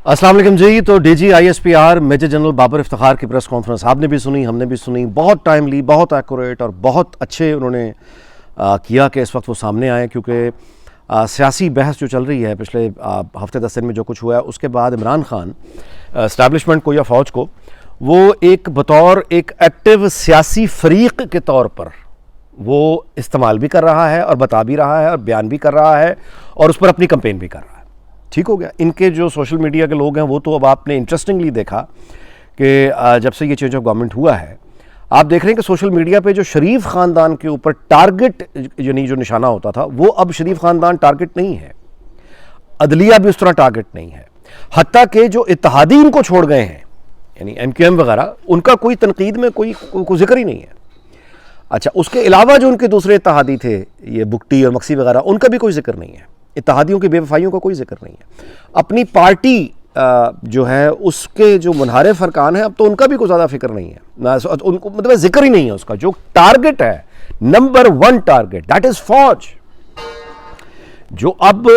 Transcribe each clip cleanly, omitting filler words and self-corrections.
अस्सलाम वालेकुम जी। तो DG ISPR major general Babar Iftikhar की प्रेस कॉन्फ्रेंस आपने भी सुनी, हमने भी सुनी। बहुत टाइमली, बहुत एक्यूरेट और बहुत अच्छे उन्होंने किया कि इस वक्त वो सामने आए, क्योंकि सियासी बहस जो चल रही है पिछले हफ्ते 10 दिन में जो कुछ हुआ है, उसके बाद इमरान खान इस्टेब्लिशमेंट को या फ़ौज को वो एक बतौर एक एक्टिव सियासी फरीक के तौर पर वो इस्तेमाल भी कर रहा है और बता भी रहा है और बयान भी कर रहा है और उस पर अपनी कंपेन भी कर रहा है। ठीक हो गया। इनके जो सोशल मीडिया के लोग हैं वो तो अब आपने इंटरेस्टिंगली देखा कि जब से ये चेंज ऑफ गवर्नमेंट हुआ है, आप देख रहे हैं कि सोशल मीडिया पे जो शरीफ ख़ानदान के ऊपर टारगेट यानी जो निशाना होता था वो अब शरीफ ख़ानदान टारगेट नहीं है, अदलिया भी उस तरह टारगेट नहीं है। हत्ता के जो इत्तेहादी इनको छोड़ गए हैं यानी MQM वगैरह, उनका कोई तनकीद में कोई जिक्र ही नहीं है। अच्छा, उसके अलावा जो उनके दूसरे इत्तेहादी थे, ये बुकटी और मक्सी वगैरह, उनका भी कोई जिक्र नहीं है। इत्तेहादियों की बेवफाइयों का कोई जिक्र नहीं है। अपनी पार्टी जो है उसके जो मुनहारिफ अरकान हैं, अब तो उनका भी कोई ज़्यादा फिक्र नहीं है ना, उनको मतलब जिक्र ही नहीं है उसका। जो टारगेट है, नंबर 1 टारगेट, दैट इज़ फौज। जो अब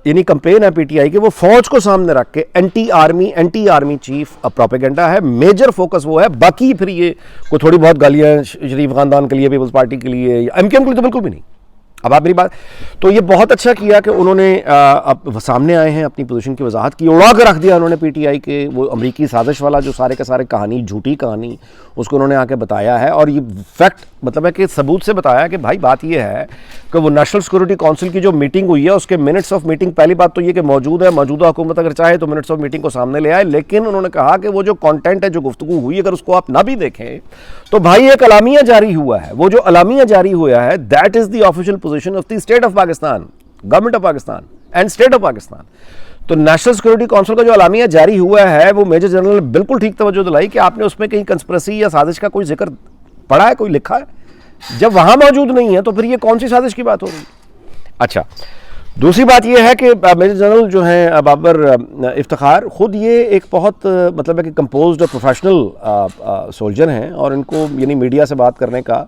यानी कंपेन है PTI की, वो फौज को सामने रख के एंटी आर्मी चीफ प्रोपेगेंडा है, मेजर फोकस वो है। बाकी फिर ये कोई थोड़ी बहुत गालियां शरीफ खानदान के लिए, पीपल्स पार्टी के लिए, MQM के लिए तो बिल्कुल भी नहीं। अब आप मेरी बात, तो ये बहुत अच्छा किया कि उन्होंने अब सामने आए हैं, अपनी पोजीशन की वजाहत की, उड़ा के रख दिया उन्होंने PTI के वो अमरीकी साजिश वाला जो सारे के सारे कहानी, झूठी कहानी, उसको उन्होंने आके बताया है। और ये फैक्ट मतलब है कि सबूत से बताया कि भाई बात ये है कि वो नेशनल सिक्योरिटी काउंसिल की जो मीटिंग हुई है उसके मिनट्स ऑफ मीटिंग, पहली बात तो ये कि मौजूद है, मौजूदा हुकूमत अगर चाहे तो मिनट्स ऑफ मीटिंग को सामने ले आए, लेकिन उन्होंने कहा कि वो जो कंटेंट है, जो गुफ्तगू हुई, अगर उसको आप ना भी देखें तो भाई एक अलामिया जारी हुआ है। वो जो अलामिया जारी हुआ है, that is the official position of the state of Pakistan, government of Pakistan and state of Pakistan. तो नेशनल सिक्योरिटी काउंसिल का जो अलामिया जारी हुआ है, वो मेजर जनरल ने बिल्कुल ठीक तवज्जो दिलाई कि आपने उसमें कहीं कंस्पिरेसी या साजिश का कोई जिक्र पढ़ा है, कोई लिखा है? जब वहां मौजूद नहीं है तो फिर ये कौन सी साजिश की बात हो रही है? अच्छा, दूसरी बात यह है कि मेजर जनरल जो हैं बाबर इफ्तिखार, खुद ये एक बहुत मतलब है कि कंपोज्ड और प्रोफेशनल सोल्जर हैं, और इनको यानी मीडिया से बात करने का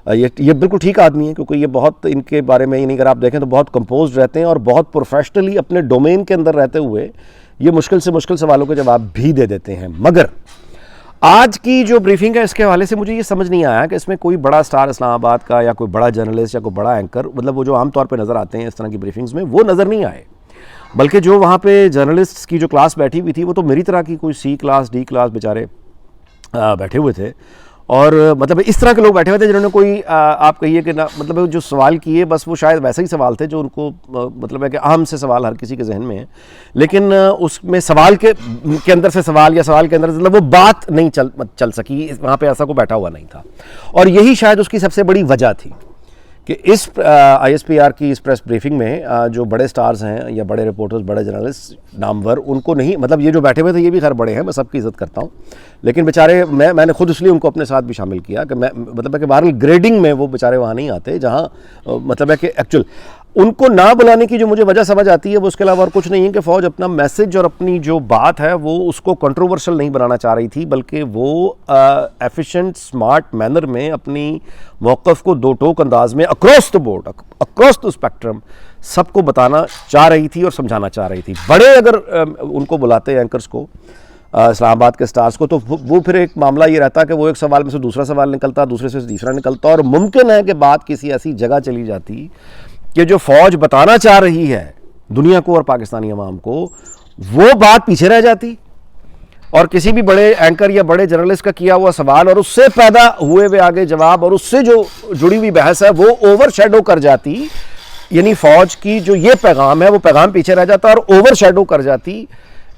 ये बिल्कुल ठीक आदमी है, क्योंकि ये बहुत इनके बारे में यानी अगर आप देखें तो बहुत कंपोज्ड रहते हैं और बहुत प्रोफेशनली अपने डोमेन के अंदर रहते हुए ये मुश्किल से मुश्किल सवालों के जवाब भी दे देते हैं। मगर आज की जो ब्रीफिंग है, इसके हवाले से मुझे ये समझ नहीं आया कि इसमें कोई बड़ा स्टार इस्लामाबाद का या कोई बड़ा जर्नलिस्ट या कोई बड़ा एंकर, मतलब वो जो आमतौर पे नज़र आते हैं इस तरह की ब्रीफिंग्स में, वो नज़र नहीं आए। बल्कि जो वहाँ पे जर्नलिस्ट्स की जो क्लास बैठी हुई थी, वो तो मेरी तरह की कोई C क्लास D क्लास बेचारे बैठे हुए थे। और मतलब इस तरह के लोग बैठे हुए थे जिन्होंने कोई आप कहिए कि ना, मतलब जो सवाल किए बस वो शायद वैसे ही सवाल थे जो उनको मतलब है कि अहम से सवाल हर किसी के जहन में है, लेकिन उसमें सवाल के अंदर से सवाल या सवाल के अंदर से मतलब वो बात नहीं चल सकी। वहाँ पे ऐसा कोई बैठा हुआ नहीं था, और यही शायद उसकी सबसे बड़ी वजह थी कि इस ISPR की इस प्रेस ब्रीफिंग में जो बड़े स्टार्स हैं या बड़े रिपोर्टर्स, बड़े जर्नलिस्ट नामवर, उनको नहीं, मतलब ये जो बैठे हुए थे ये भी खैर बड़े हैं, मैं सबकी इज़्ज़त करता हूँ, लेकिन बेचारे मैंने खुद इसलिए उनको अपने साथ भी शामिल किया कि मैं मतलब है कि बहरहाल ग्रेडिंग में वो बेचारे वहाँ नहीं आते, जहाँ मतलब है कि एक्चुअल उनको ना बुलाने की जो मुझे वजह समझ आती है वो उसके अलावा और कुछ नहीं है कि फ़ौज अपना मैसेज और अपनी जो बात है वो उसको कंट्रोवर्शियल नहीं बनाना चाह रही थी, बल्कि वो एफिशिएंट स्मार्ट मैनर में अपनी मौक़िफ़ को दो टोक अंदाज में across the board, across the spectrum सबको बताना चाह रही थी और समझाना चाह रही थी। बड़े अगर उनको बुलाते एंकर्स को, इस्लामाबाद के स्टार्स को, तो वो फिर एक मामला ये रहता कि वो एक सवाल में से दूसरा सवाल निकलता, दूसरे से तीसरा निकलता, और मुमकिन है कि बात किसी ऐसी जगह चली जाती कि जो फ़ौज बताना चाह रही है दुनिया को और पाकिस्तानी अवाम को, वो बात पीछे रह जाती, और किसी भी बड़े एंकर या बड़े जर्नलिस्ट का किया हुआ सवाल और उससे पैदा हुए हुए आगे जवाब और उससे जो जुड़ी हुई बहस है वो ओवर शैडो कर जाती। यानी फ़ौज की जो ये पैगाम है वो पैगाम पीछे रह जाता और ओवर शैडो कर जाती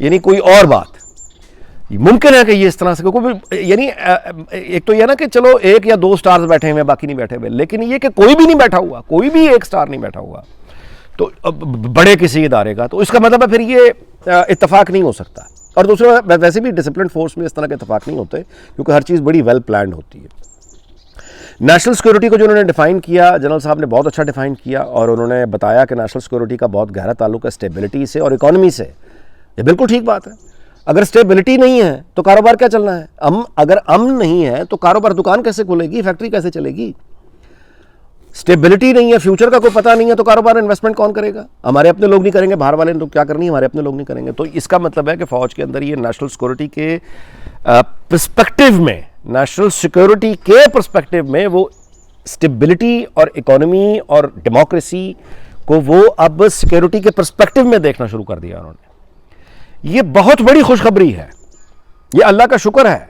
यानी कोई और बात। मुमकिन है कि ये इस तरह से यानी एक तो यह ना कि चलो 1 या 2 स्टार्स बैठे हुए, बाकी नहीं बैठे हुए, लेकिन ये कि कोई भी नहीं बैठा हुआ, कोई भी एक स्टार नहीं बैठा हुआ तो बड़े किसी इदारे का, तो इसका मतलब है फिर ये इत्तेफाक नहीं हो सकता। और दूसरा, वैसे भी डिसिप्लिन फोर्स में इस तरह के इत्तेफाक नहीं होते, क्योंकि हर चीज़ बड़ी वेल प्लान्ड होती है। नेशनल सिक्योरिटी को जो उन्होंने डिफ़ाइन किया, जनरल साहब ने बहुत अच्छा डिफ़ाइन किया, और उन्होंने बताया कि नेशनल सिक्योरिटी का बहुत गहरा ताल्लुक है स्टेबिलिटी से और इकॉनमी से। ये बिल्कुल ठीक बात है। अगर स्टेबिलिटी नहीं है तो कारोबार क्या चलना है? अगर अमन नहीं है तो कारोबार, दुकान कैसे खुलेगी, फैक्ट्री कैसे चलेगी? स्टेबिलिटी नहीं है, फ्यूचर का कोई पता नहीं है, तो कारोबार इन्वेस्टमेंट कौन करेगा? हमारे अपने लोग नहीं करेंगे, बाहर वाले तो क्या करनी है, हमारे अपने लोग नहीं करेंगे। तो इसका मतलब है कि फौज के अंदर ये नेशनल सिक्योरिटी के पर्सपेक्टिव में, नेशनल सिक्योरिटी के पर्सपेक्टिव में वो स्टेबिलिटी और इकोनॉमी और डेमोक्रेसी को वो अब सिक्योरिटी के पर्सपेक्टिव में देखना शुरू कर दिया उन्होंने। ये बहुत बड़ी खुशखबरी है, ये अल्लाह का शुक्र है।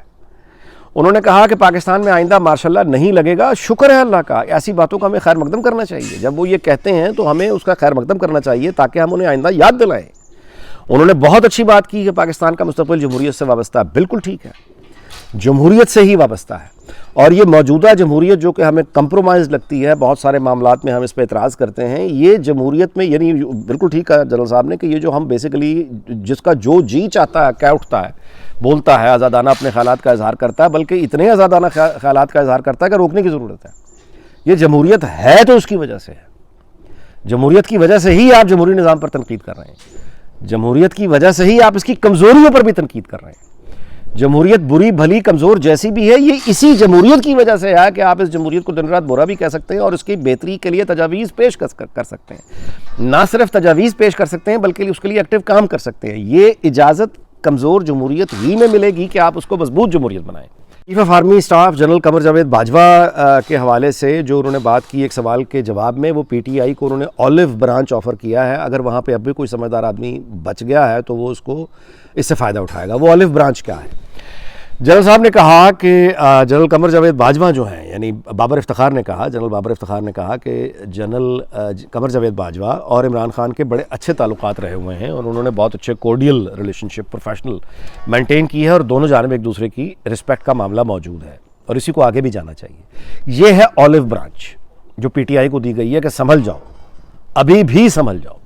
उन्होंने कहा कि पाकिस्तान में आइंदा मार्शल लॉ नहीं लगेगा, शुक्र है अल्लाह का। ऐसी बातों का हमें खैर मकदम करना चाहिए। जब वो ये कहते हैं तो हमें उसका खैर मकदम करना चाहिए ताकि हम उन्हें आइंदा याद दिलाएं। उन्होंने बहुत अच्छी बात की कि पाकिस्तान का मुस्तकबिल जमहूरियत से वाबस्ता है। बिल्कुल ठीक है, जमहूरियत से ही वाबस्ता है। और ये मौजूदा जमहूरियत जो कि हमें कंप्रोमाइज़ लगती है, बहुत सारे मामलात में हम इस पर एतराज़ करते हैं, ये जमहूरियत में यानी बिल्कुल ठीक है जनरल साहब ने कि ये जो हम बेसिकली जिसका जो जी चाहता है क्या उठता है, बोलता है, आज़ादाना अपने ख्यालात का इजहार करता है, बल्कि इतने आज़ादाना ख्यालात का इजहार करता है कि रोकने की ज़रूरत है। ये जमहूरियत है तो उसकी वजह से है। जमहूरियत की वजह से ही आप जमहूरी निज़ाम पर तनकीद कर रहे हैं। जमहूरियत की वजह से ही आप इसकी कमज़ोरियों पर भी तनकीद कर रहे हैं। जमहूरियत बुरी भली कमज़ोर जैसी भी है, ये इसी जमहूरियत की वजह से है कि आप इस जमहूरियत को दिन रात बुरा भी कह सकते हैं और उसकी बेहतरी के लिए तजावीज़ पेश कर सकते हैं। ना सिर्फ तजावीज़ पेश कर सकते हैं बल्कि उसके लिए एक्टिव काम कर सकते हैं। ये इजाज़त कमज़ोर जमहूरियत ही में मिलेगी कि आप उसको मजबूत जमहूरियत बनाएं। Chief of army staff general Qamar Javed Bajwa के हवाले से जो उन्होंने बात की एक सवाल के जवाब में, वो पीटीआई को उन्होंने ऑलिव ब्रांच ऑफ़र किया है। अगर वहाँ पे अब भी कोई समझदार आदमी बच गया है तो वो उसको इससे फ़ायदा उठाएगा। वो ऑलिव ब्रांच क्या है? जनरल साहब ने कहा कि जनरल कमर जावेद बाजवा जो हैं, यानी बाबर इफ्तिखार ने कहा, जनरल बाबर इफ्तिखार ने कहा कि जनरल कमर जावेद बाजवा और इमरान खान के बड़े अच्छे ताल्लुकात रहे हुए हैं और उन्होंने बहुत अच्छे कोर्डियल रिलेशनशिप प्रोफेशनल मेंटेन की है और दोनों जानिब एक दूसरे की रिस्पेक्ट का मामला मौजूद है और इसी को आगे भी जाना चाहिए। ये है ऑलिव ब्रांच जो पीटीआई को दी गई है कि संभल जाओ, अभी भी संभल जाओ,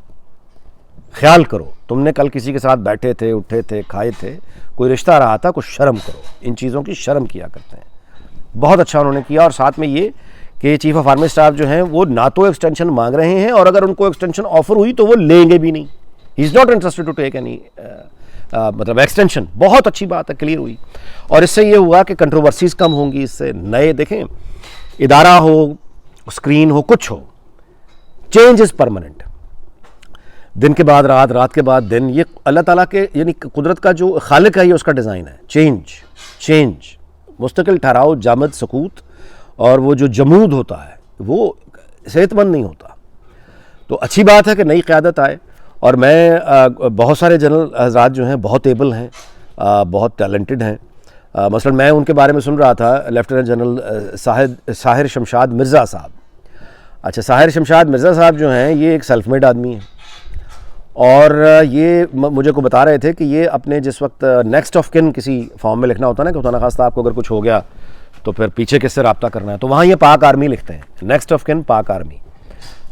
ख्याल करो। तुमने कल किसी के साथ बैठे थे, उठे थे, खाए थे, कोई रिश्ता रहा था, कुछ शर्म करो। इन चीज़ों की शर्म किया करते हैं। बहुत अच्छा उन्होंने किया। और साथ में ये कि चीफ ऑफ आर्मी स्टाफ जो हैं वो ना तो एक्सटेंशन मांग रहे हैं और अगर उनको एक्सटेंशन ऑफर हुई तो वो लेंगे भी नहीं। He is not interested to take any मतलब एक्सटेंशन। बहुत अच्छी बात है, क्लियर हुई। और इससे ये हुआ कि कंट्रोवर्सीज कम होंगी। इससे नए देखें, इदारा हो, स्क्रीन हो, कुछ हो, चेंज इज़ परमानेंट। दिन के बाद रात, रात के बाद दिन, ये अल्लाह ताला के यानी कुदरत का जो खालिक है ये उसका डिज़ाइन है। चेंज मुस्तकिल ठहराव, जामद सकूत और वो जो जमूद होता है वो सेहतमंद नहीं होता। तो अच्छी बात है कि नई क़यादत आए। और मैं बहुत सारे जनरल हज़रात जो हैं बहुत एबल हैं, बहुत टैलेंटेड हैं। मसलन मैं उनके बारे में सुन रहा था, लेफ्टिनेंट जनरल साहिर शमशाद मिर्ज़ा साहब। अच्छा, साहिर शमशाद मिर्ज़ा साहब जो हैं ये एक सेल्फ मेड आदमी हैं और ये मुझे को बता रहे थे कि ये अपने जिस वक्त नेक्स्ट ऑफ किन किसी फॉर्म में लिखना होता है ना कि खुदा न खास्ता आपको अगर कुछ हो गया तो फिर पीछे किससे रब्ता करना है, तो वहाँ ये पाक आर्मी लिखते हैं, नेक्स्ट ऑफ किन पाक आर्मी।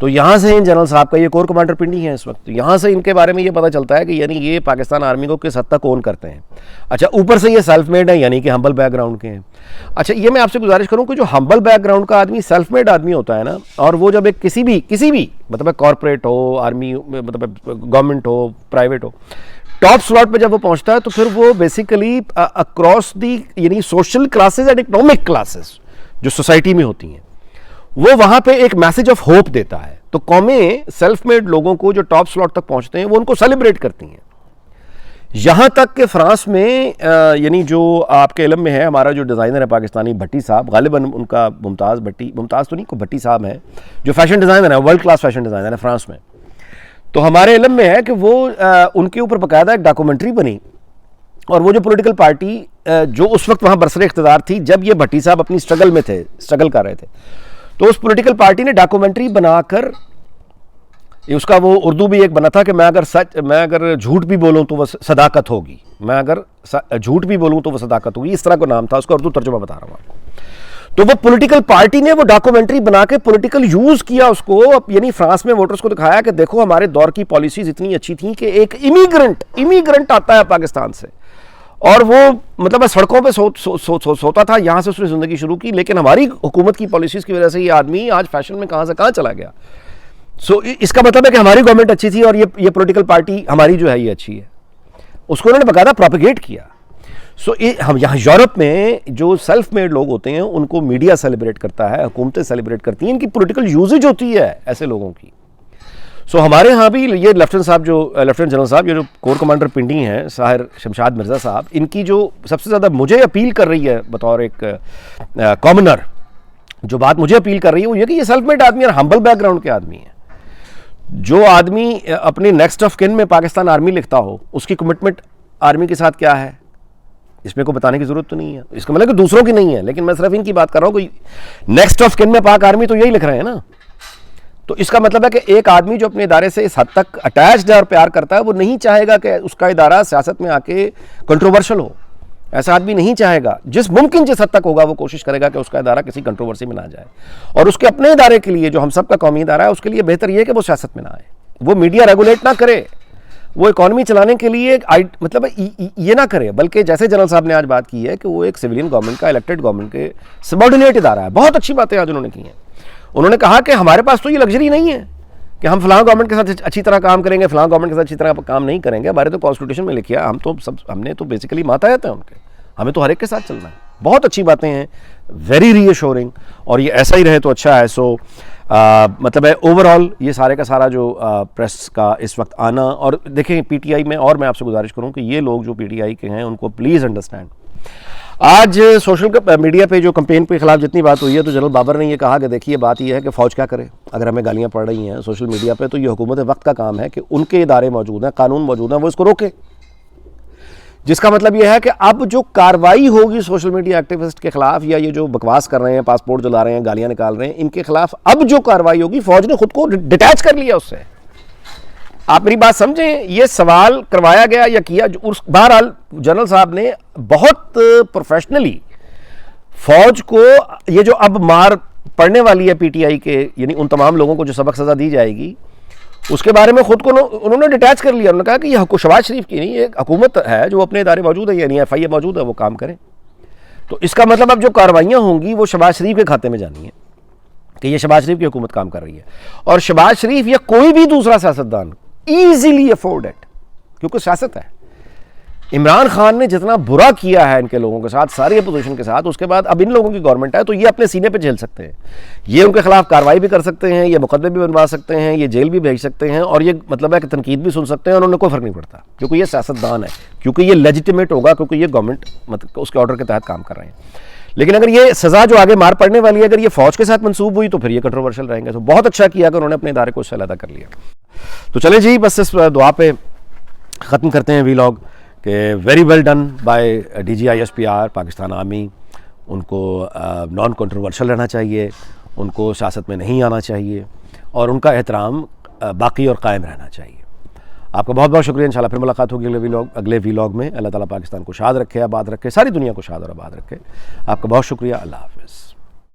तो यहाँ से इन जनरल साहब का ये कोर कमांडर पिंडी है इस वक्त। यहाँ से इनके बारे में ये पता चलता है कि यानी ये पाकिस्तान आर्मी को किस हद तक ओन करते हैं। अच्छा, ऊपर से ये सेल्फ मेड है यानी कि हम्बल बैकग्राउंड के हैं। अच्छा, ये मैं आपसे गुजारिश करूँ कि जो हम्बल बैकग्राउंड का आदमी, सेल्फ मेड आदमी होता है ना, और वो जब एक किसी भी मतलब कॉरपोरेट हो, आर्मी मतलब गवर्नमेंट हो, प्राइवेट हो, टॉप स्लॉट पे जब वो पहुंचता है तो फिर वो बेसिकली अक्रॉस दी यानी social classes and economic classes जो सोसाइटी में होती हैं, वो वहां पे एक मैसेज ऑफ होप देता है। तो कौमें सेल्फ मेड लोगों को जो टॉप स्लॉट तक पहुंचते हैं वो उनको सेलिब्रेट करती हैं। यहां तक कि फ्रांस में यानी जो आपके इल्म में है, हमारा जो डिज़ाइनर है पाकिस्तानी भट्टी साहब, गालिबन उनका मुमताज़ तो नहीं, को भट्टी साहब हैं जो फैशन डिज़ाइनर है, वर्ल्ड क्लास फैशन डिज़ाइनर है फ्रांस में। तो हमारे इल्म में है कि वो उनके ऊपर बाकायदा एक डॉक्यूमेंट्री बनी और वो जो पॉलिटिकल पार्टी जो उस वक्त वहाँ बरसर इख्तियार थी जब ये भट्टी साहब अपनी स्ट्रगल कर रहे थे, तो उस पॉलिटिकल पार्टी ने डॉक्यूमेंट्री बनाकर, उसका वो उर्दू भी एक बना था कि मैं अगर झूठ भी बोलूं तो वह सदाकत होगी, मैं अगर झूठ भी बोलूं तो वह सदाकत होगी, इस तरह का नाम था उसका। उर्दू तर्जुमा बता रहा हूं आपको। तो वो पॉलिटिकल पार्टी ने वो डॉक्यूमेंट्री बना के पॉलिटिकल यूज किया उसको, यानी फ्रांस में वोटर्स को दिखाया कि देखो हमारे दौर की पॉलिसीज इतनी अच्छी थी कि एक इमिग्रेंट आता है पाकिस्तान से और वो मतलब सड़कों पे सोता था, यहाँ से उसने ज़िंदगी शुरू की, लेकिन हमारी हुकूमत की पॉलिसीज़ की वजह से ये आदमी आज फैशन में कहाँ से कहाँ चला गया। इसका मतलब है कि हमारी गवर्नमेंट अच्छी थी और ये पॉलिटिकल पार्टी हमारी जो है ये अच्छी है। उसको उन्होंने बाकायदा प्रोपेगेट किया। सो हम यहाँ यूरोप में जो सेल्फ मेड लोग होते हैं उनको मीडिया सेलिब्रेट करता है, हुकूमतें सेलिब्रेट करती हैं, इनकी पॉलिटिकल यूजेज होती है ऐसे लोगों की। सो हमारे यहाँ भी ये लेफ्टिनेंट जनरल साहब, ये जो कोर कमांडर पिंडी हैं साहिर शमशाद मिर्ज़ा साहब, इनकी जो सबसे ज़्यादा मुझे अपील कर रही है बतौर एक कॉमनर, जो बात मुझे अपील कर रही है वो ये कि ये सेल्फ मेड आदमी और हम्बल बैकग्राउंड के आदमी हैं। जो आदमी अपने नेक्स्ट ऑफ किन में पाकिस्तान आर्मी लिखता हो, उसकी कमिटमेंट आर्मी के साथ क्या है, इसमें को बताने की जरूरत तो नहीं है। इसका मतलब कि दूसरों की नहीं है, लेकिन मैं सिर्फ इनकी बात कर रहा हूं कि नेक्स्ट ऑफ किन में पाक आर्मी तो यही लिख रहे हैं ना। तो इसका मतलब है कि एक आदमी जो अपने इदारे से इस हद तक अटैच्ड है और प्यार करता है, वो नहीं चाहेगा कि उसका इदारा सियासत में आके कंट्रोवर्शियल हो। ऐसा आदमी नहीं चाहेगा। जिस हद तक होगा वो कोशिश करेगा कि उसका इदारा किसी कंट्रोवर्सी में ना जाए, और उसके अपने इदारे के लिए, जो हम सबका कौमी इदारा है, उसके लिए बेहतर यह है कि वो सियासत में ना आए, वो मीडिया रेगुलेट ना करे, वो इकॉनमी चलाने के लिए मतलब ये ना करे, बल्कि जैसे जनरल साहब ने आज बात की है कि वो एक सिविलियन गवर्नमेंट का, इलेक्टेड गवर्नमेंट के सबऑर्डिनेट इदारा है। बहुत अच्छी बातें आज उन्होंने की हैं। उन्होंने कहा कि हमारे पास तो ये लग्जरी नहीं है कि हम फलां गवर्नमेंट के साथ अच्छी तरह काम करेंगे, फलां गवर्नमेंट के साथ अच्छी तरह काम नहीं करेंगे। हमारे तो कॉन्स्टिट्यूशन में लिखा है, हमने तो बेसिकली मातहत हैं उनके, हमें तो हर एक के साथ चलना है। बहुत अच्छी बातें हैं, वेरी रीअश्योरिंग, और ये ऐसा ही रहे तो अच्छा है। सो मतलब है ओवरऑल ये सारे का सारा जो प्रेस का इस वक्त आना, और देखें पीटीआई में, और मैं आपसे गुजारिश करूं कि ये लोग जो पीटीआई के हैं उनको प्लीज़ अंडरस्टैंड। आज सोशल मीडिया पे जो कैंपेन के खिलाफ जितनी बात हुई है, तो जनरल बाबर ने ये कहा कि देखिए बात ये है कि फ़ौज क्या करे, अगर हमें गालियाँ पड़ रही हैं सोशल मीडिया पे, तो ये हुकूमत वक्त का काम है कि उनके इदारे मौजूद हैं, कानून मौजूद हैं, वो इसको रोके। जिसका मतलब यह है कि अब जो कार्रवाई होगी सोशल मीडिया एक्टिविस्ट के खिलाफ, या ये जो बकवास कर रहे हैं, पासपोर्ट जला रहे हैं, गालियां निकाल रहे हैं, इनके खिलाफ अब जो कार्रवाई होगी, फौज ने खुद को डिटैच कर लिया उससे। आप मेरी बात समझें, ये सवाल करवाया गया या किया, बहरहाल जनरल साहब ने बहुत प्रोफेशनली फौज को, ये जो अब मार पड़ने वाली है पीटीआई के, यानी उन तमाम लोगों को जो सबक सजा दी जाएगी, उसके बारे में खुद को उन्होंने डिटैच कर लिया। उन्होंने कहा कि यह शहबाज शरीफ की नहीं, एक हुकूमत है जो अपने इदारे मौजूद है, यानी एफआईए मौजूद है, वो काम करें। तो इसका मतलब अब जो कार्रवाइयाँ होंगी वो शहबाज शरीफ के खाते में जानी है कि ये शहबाज शरीफ की हुकूमत काम कर रही है, और शहबाज शरीफ या कोई भी दूसरा सियासतदान ईजिली अफोर्ड इट, क्योंकि सियासत है। इमरान खान ने जितना बुरा किया है इनके लोगों के साथ, सारी अपोजिशन के साथ, उसके बाद अब इन लोगों की गवर्नमेंट है, तो ये अपने सीने पे झेल सकते हैं, ये उनके खिलाफ कार्रवाई भी कर सकते हैं, ये मुकदमे भी बनवा सकते हैं, ये जेल भी भेज सकते हैं, और ये मतलब है कि तनकीद भी सुन सकते हैं, और उन्हें कोई फर्क नहीं पड़ता, क्योंकि ये सियासतदान है, क्योंकि ये लेजिटिमेट होगा, क्योंकि ये गवर्नमेंट मतलब उसके ऑर्डर के तहत काम कर रहे हैं। लेकिन अगर ये सजा जो आगे मार पड़ने वाली है, अगर ये फौज के साथ मंसूब हुई, तो फिर ये कंट्रोवर्शियल रहेंगे। तो बहुत अच्छा किया कि उन्होंने अपने इदारे को उससे अलग कर लिया। तो चले जी, बस इस दुआ पे ख़त्म करते हैं वीलॉग कि very well done by DGISPR Pakistan army. उनको नॉन कंट्रोवर्शियल रहना चाहिए, उनको सियासत में नहीं आना चाहिए, और उनका एहतराम बाकी और कायम रहना चाहिए। आपका बहुत बहुत शुक्रिया। इंशाल्लाह फिर मुलाकात होगी अगले वीलॉग में। अल्लाह ताला पाकिस्तान को शाद रखे, आबाद रखे, सारी दुनिया को शाद और आबाद रखे। आपका बहुत शुक्रिया। अल्लाह हाफ़िज़।